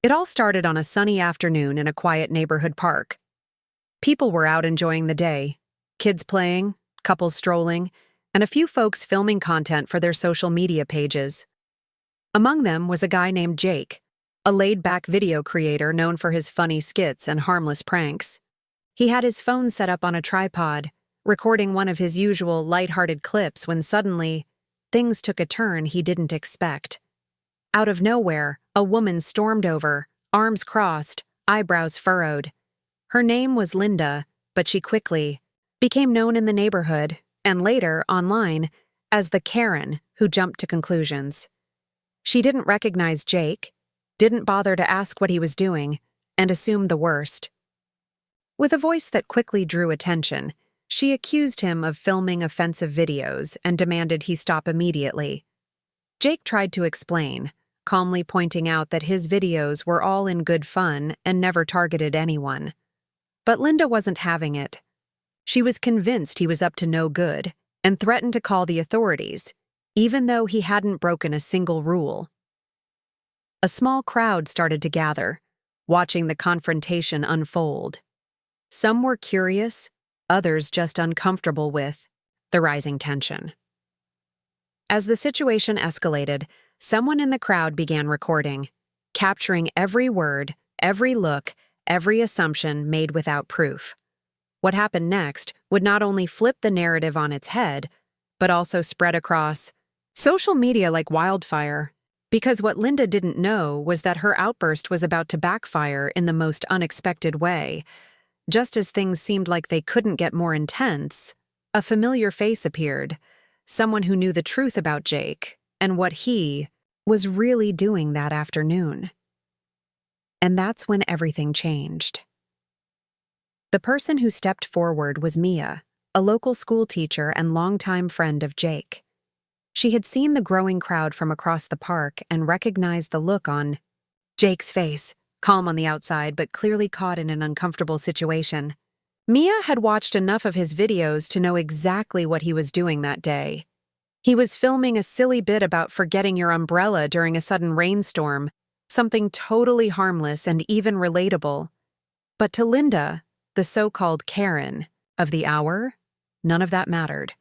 It all started on a sunny afternoon in a quiet neighborhood park. People were out enjoying the day, kids playing, couples strolling, and a few folks filming content for their social media pages. Among them was a guy named Jake, a laid-back video creator known for his funny skits and harmless pranks. He had his phone set up on a tripod, recording one of his usual lighthearted clips when suddenly, things took a turn he didn't expect. Out of nowhere, a woman stormed over, arms crossed, eyebrows furrowed. Her name was Linda, but she quickly became known in the neighborhood, and later, online, as the Karen who jumped to conclusions. She didn't recognize Jake, didn't bother to ask what he was doing, and assumed the worst. With a voice that quickly drew attention, she accused him of filming offensive videos and demanded he stop immediately. Jake tried to explain, calmly pointing out that his videos were all in good fun and never targeted anyone. But Linda wasn't having it. She was convinced he was up to no good and threatened to call the authorities, even though he hadn't broken a single rule. A small crowd started to gather, watching the confrontation unfold. Some were curious, others just uncomfortable with the rising tension. As the situation escalated, someone in the crowd began recording, capturing every word, every look, every assumption made without proof. What happened next would not only flip the narrative on its head, but also spread across social media like wildfire, because what Linda didn't know was that her outburst was about to backfire in the most unexpected way. Just as things seemed like they couldn't get more intense, a familiar face appeared, someone who knew the truth about Jake and what he was really doing that afternoon. And that's when everything changed. The person who stepped forward was Mia, a local school teacher and longtime friend of Jake. She had seen the growing crowd from across the park and recognized the look on Jake's face, calm on the outside but clearly caught in an uncomfortable situation. Mia had watched enough of his videos to know exactly what he was doing that day. He was filming a silly bit about forgetting your umbrella during a sudden rainstorm, something totally harmless and even relatable. But to Linda, the so-called Karen of the hour, none of that mattered.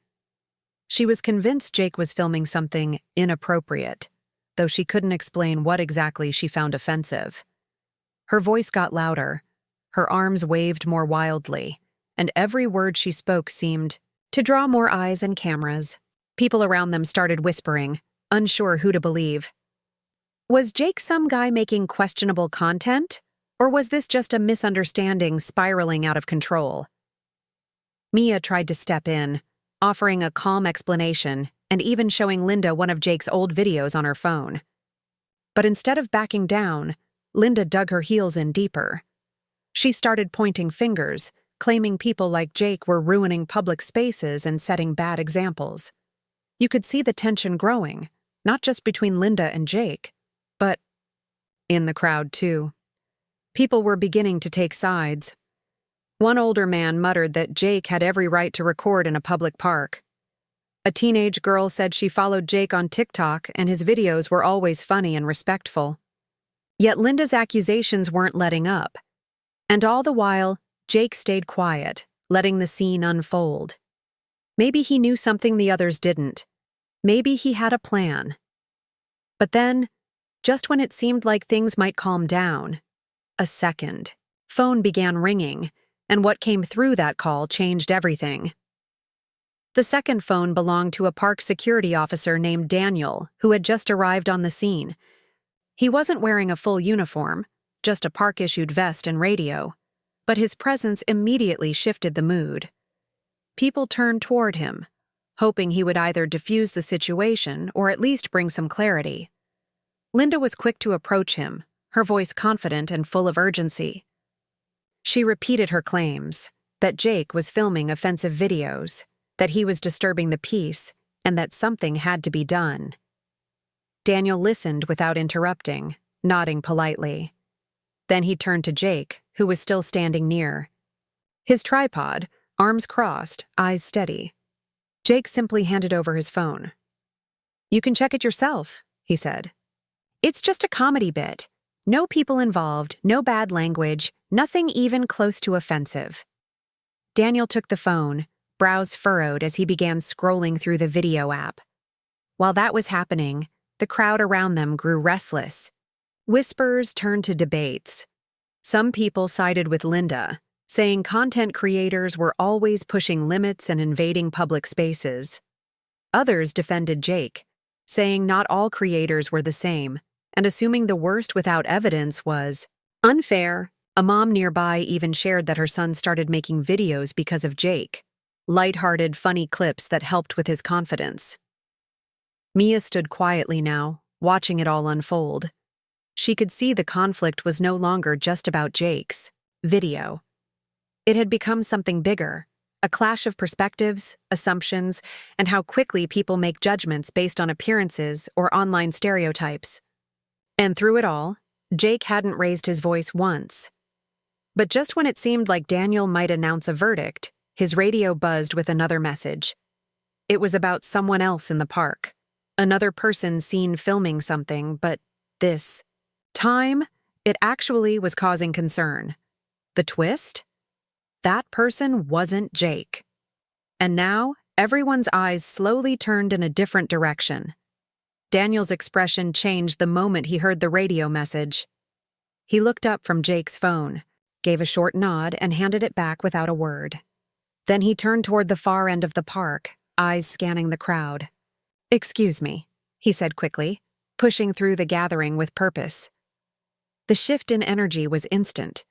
She was convinced Jake was filming something inappropriate, though she couldn't explain what exactly she found offensive. Her voice got louder, her arms waved more wildly, and every word she spoke seemed to draw more eyes and cameras. People around them started whispering, unsure who to believe. Was Jake some guy making questionable content, or was this just a misunderstanding spiraling out of control? Mia tried to step in, offering a calm explanation and even showing Linda one of Jake's old videos on her phone. But instead of backing down, Linda dug her heels in deeper. She started pointing fingers, claiming people like Jake were ruining public spaces and setting bad examples. You could see the tension growing, not just between Linda and Jake, but in the crowd too. People were beginning to take sides. One older man muttered that Jake had every right to record in a public park. A teenage girl said she followed Jake on TikTok and his videos were always funny and respectful. Yet Linda's accusations weren't letting up. And all the while, Jake stayed quiet, letting the scene unfold. Maybe he knew something the others didn't. Maybe he had a plan. But then, just when it seemed like things might calm down, a second phone began ringing, and what came through that call changed everything. The second phone belonged to a park security officer named Daniel, who had just arrived on the scene. He wasn't wearing a full uniform, just a park-issued vest and radio, but his presence immediately shifted the mood. People turned toward him, hoping he would either defuse the situation or at least bring some clarity. Linda was quick to approach him, her voice confident and full of urgency. She repeated her claims, that Jake was filming offensive videos, that he was disturbing the peace, and that something had to be done. Daniel listened without interrupting, nodding politely. Then he turned to Jake, who was still standing near. His tripod, arms crossed, eyes steady. Jake simply handed over his phone. "You can check it yourself," he said. "It's just a comedy bit. No people involved, no bad language, nothing even close to offensive. Daniel took the phone, brows furrowed as he began scrolling through the video app. While that was happening, the crowd around them grew restless. Whispers turned to debates. Some people sided with Linda, saying content creators were always pushing limits and invading public spaces. Others defended Jake, saying not all creators were the same, and assuming the worst without evidence was unfair. A mom nearby even shared that her son started making videos because of Jake, lighthearted, funny clips that helped with his confidence. Mia stood quietly now, watching it all unfold. She could see the conflict was no longer just about Jake's video. It had become something bigger, a clash of perspectives, assumptions, and how quickly people make judgments based on appearances or online stereotypes. And through it all, Jake hadn't raised his voice once. But just when it seemed like Daniel might announce a verdict, his radio buzzed with another message. It was about someone else in the park. Another person seen filming something, but this time, it actually was causing concern. The twist? That person wasn't Jake. And now, everyone's eyes slowly turned in a different direction. Daniel's expression changed the moment he heard the radio message. He looked up from Jake's phone, gave a short nod, and handed it back without a word. Then he turned toward the far end of the park, eyes scanning the crowd. "Excuse me," he said quickly, pushing through the gathering with purpose. The shift in energy was instant.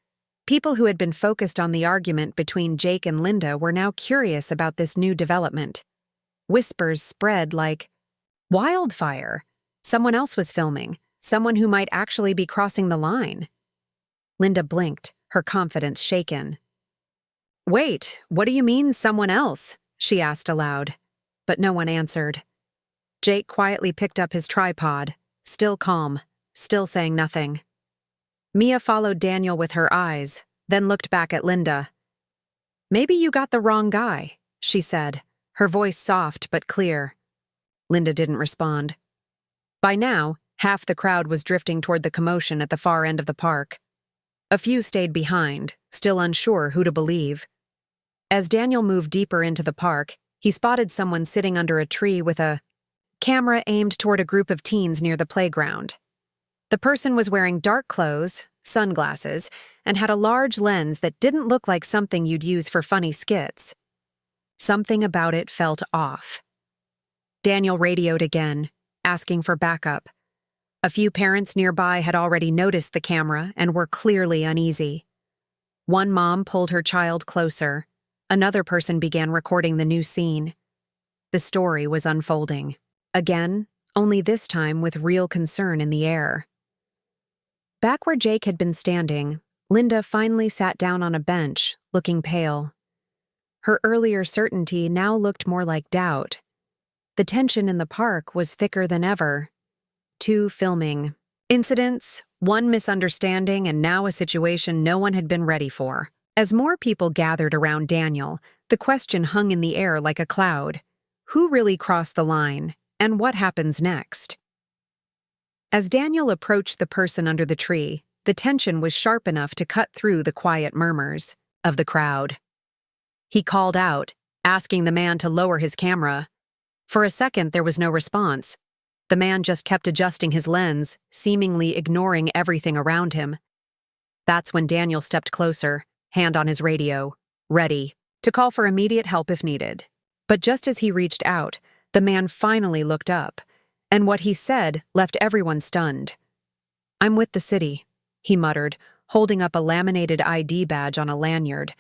People who had been focused on the argument between Jake and Linda were now curious about this new development. Whispers spread like wildfire. Someone else was filming, someone who might actually be crossing the line. Linda blinked, her confidence shaken. "Wait, what do you mean, someone else?" she asked aloud. But no one answered. Jake quietly picked up his tripod, still calm, still saying nothing. Mia followed Daniel with her eyes, then looked back at Linda. "Maybe you got the wrong guy," she said, her voice soft but clear. Linda didn't respond. By now, half the crowd was drifting toward the commotion at the far end of the park. A few stayed behind, still unsure who to believe. As Daniel moved deeper into the park, he spotted someone sitting under a tree with a camera aimed toward a group of teens near the playground. The person was wearing dark clothes, sunglasses, and had a large lens that didn't look like something you'd use for funny skits. Something about it felt off. Daniel radioed again, asking for backup. A few parents nearby had already noticed the camera and were clearly uneasy. One mom pulled her child closer. Another person began recording the new scene. The story was unfolding. Again, only this time with real concern in the air. Back where Jake had been standing, Linda finally sat down on a bench, looking pale. Her earlier certainty now looked more like doubt. The tension in the park was thicker than ever. 2 filming incidents, 1 misunderstanding, and now a situation no one had been ready for. As more people gathered around Daniel, the question hung in the air like a cloud. Who really crossed the line, and what happens next? As Daniel approached the person under the tree, the tension was sharp enough to cut through the quiet murmurs of the crowd. He called out, asking the man to lower his camera. For a second, there was no response. The man just kept adjusting his lens, seemingly ignoring everything around him. That's when Daniel stepped closer, hand on his radio, ready to call for immediate help if needed. But just as he reached out, the man finally looked up, and what he said left everyone stunned. "I'm with the city," he muttered, holding up a laminated ID badge on a lanyard.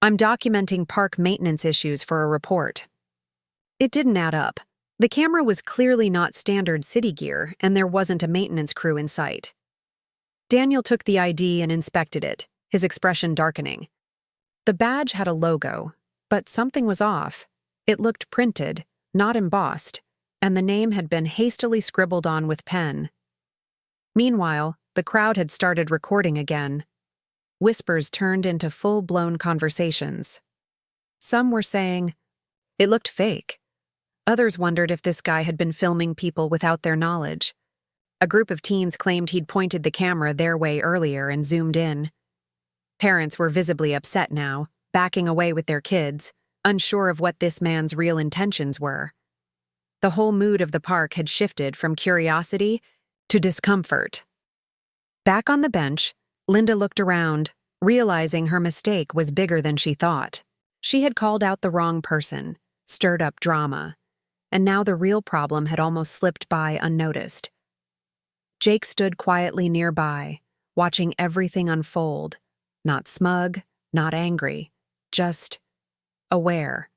"I'm documenting park maintenance issues for a report." It didn't add up. The camera was clearly not standard city gear, and there wasn't a maintenance crew in sight. Daniel took the ID and inspected it, his expression darkening. The badge had a logo, but something was off. It looked printed, not embossed, and the name had been hastily scribbled on with pen. Meanwhile, the crowd had started recording again. Whispers turned into full-blown conversations. Some were saying, "It looked fake." Others wondered if this guy had been filming people without their knowledge. A group of teens claimed he'd pointed the camera their way earlier and zoomed in. Parents were visibly upset now, backing away with their kids, unsure of what this man's real intentions were. The whole mood of the park had shifted from curiosity to discomfort. Back on the bench, Linda looked around, realizing her mistake was bigger than she thought. She had called out the wrong person, stirred up drama, and now the real problem had almost slipped by unnoticed. Jake stood quietly nearby, watching everything unfold, not smug, not angry, just aware.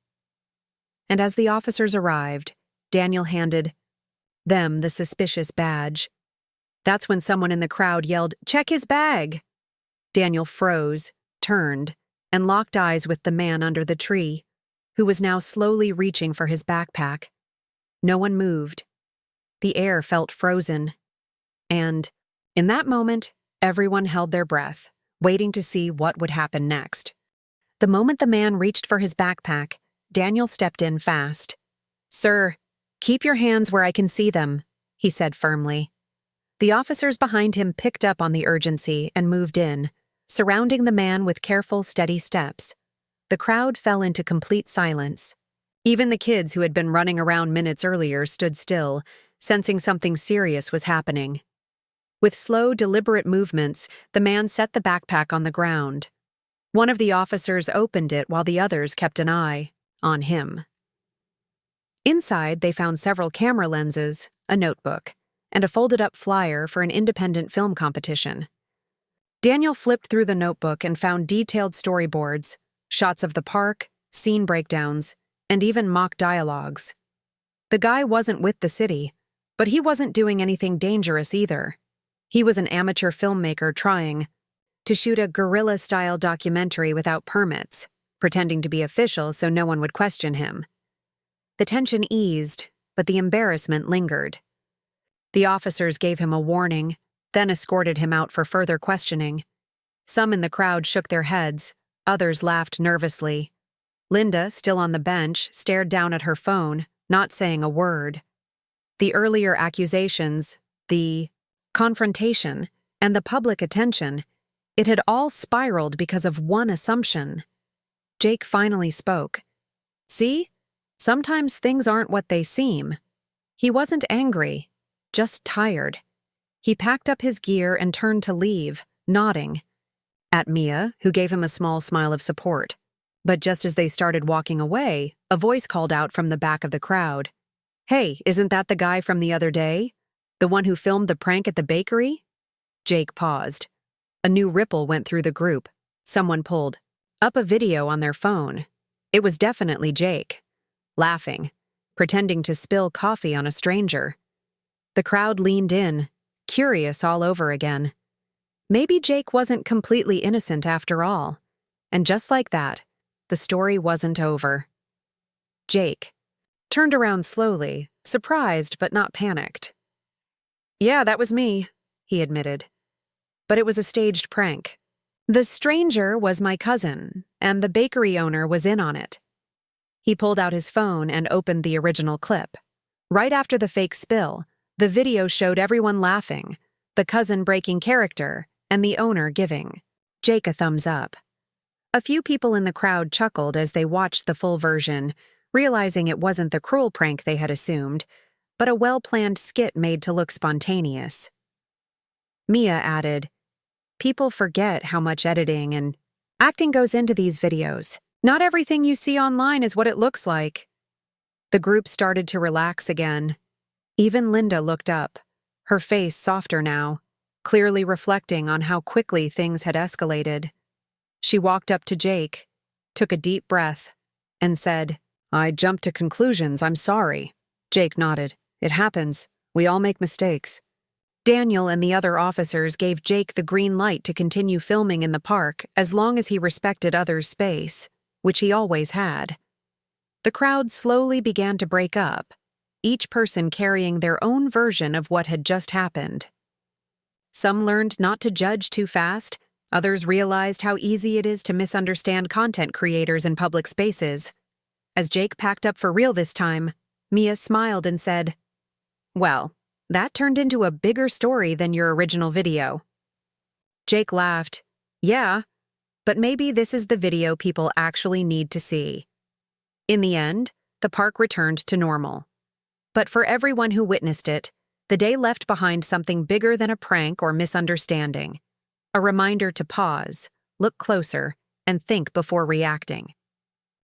And as the officers arrived, Daniel handed them the suspicious badge. That's when someone in the crowd yelled, "Check his bag!" Daniel froze, turned, and locked eyes with the man under the tree, who was now slowly reaching for his backpack. No one moved. The air felt frozen. And, in that moment, everyone held their breath, waiting to see what would happen next. The moment the man reached for his backpack, Daniel stepped in fast. "Sir, keep your hands where I can see them," he said firmly. The officers behind him picked up on the urgency and moved in, surrounding the man with careful, steady steps. The crowd fell into complete silence. Even the kids who had been running around minutes earlier stood still, sensing something serious was happening. With slow, deliberate movements, the man set the backpack on the ground. One of the officers opened it while the others kept an eye on him. Inside, they found several camera lenses, a notebook, and a folded-up flyer for an independent film competition. Daniel flipped through the notebook and found detailed storyboards, shots of the park, scene breakdowns, and even mock dialogues. The guy wasn't with the city, but he wasn't doing anything dangerous either. He was an amateur filmmaker trying to shoot a guerrilla-style documentary without permits, pretending to be official so no one would question him. The tension eased, but the embarrassment lingered. The officers gave him a warning, then escorted him out for further questioning. Some in the crowd shook their heads, others laughed nervously. Linda, still on the bench, stared down at her phone, not saying a word. The earlier accusations, the confrontation, and the public attention, it had all spiraled because of one assumption. Jake finally spoke. "See? Sometimes things aren't what they seem." He wasn't angry, just tired. He packed up his gear and turned to leave, nodding at Mia, who gave him a small smile of support. But just as they started walking away, a voice called out from the back of the crowd. "Hey, isn't that the guy from the other day? The one who filmed the prank at the bakery?" Jake paused. A new ripple went through the group. Someone pulled up a video on their phone. It was definitely Jake, laughing, pretending to spill coffee on a stranger. The crowd leaned in, curious all over again. Maybe Jake wasn't completely innocent after all. And just like that, the story wasn't over. Jake turned around slowly, surprised but not panicked. "Yeah, that was me," he admitted. "But it was a staged prank. The stranger was my cousin, and the bakery owner was in on it." He pulled out his phone and opened the original clip. Right after the fake spill, the video showed everyone laughing, the cousin breaking character, and the owner giving Jake a thumbs up. A few people in the crowd chuckled as they watched the full version, realizing it wasn't the cruel prank they had assumed, but a well-planned skit made to look spontaneous. Mia added, "People forget how much editing and acting goes into these videos. Not everything you see online is what it looks like." The group started to relax again. Even Linda looked up, her face softer now, clearly reflecting on how quickly things had escalated. She walked up to Jake, took a deep breath, and said, "I jumped to conclusions, I'm sorry." Jake nodded. "It happens. We all make mistakes." Daniel and the other officers gave Jake the green light to continue filming in the park as long as he respected others' space, which he always had. The crowd slowly began to break up, each person carrying their own version of what had just happened. Some learned not to judge too fast, others realized how easy it is to misunderstand content creators in public spaces. As Jake packed up for real this time, Mia smiled and said, "Well, That turned into a bigger story than your original video. Jake laughed. Yeah, but maybe this is the video people actually need to see. In the end, the park returned to normal. But for everyone who witnessed it, the day left behind something bigger than a prank or misunderstanding. A reminder to pause, look closer, and think before reacting.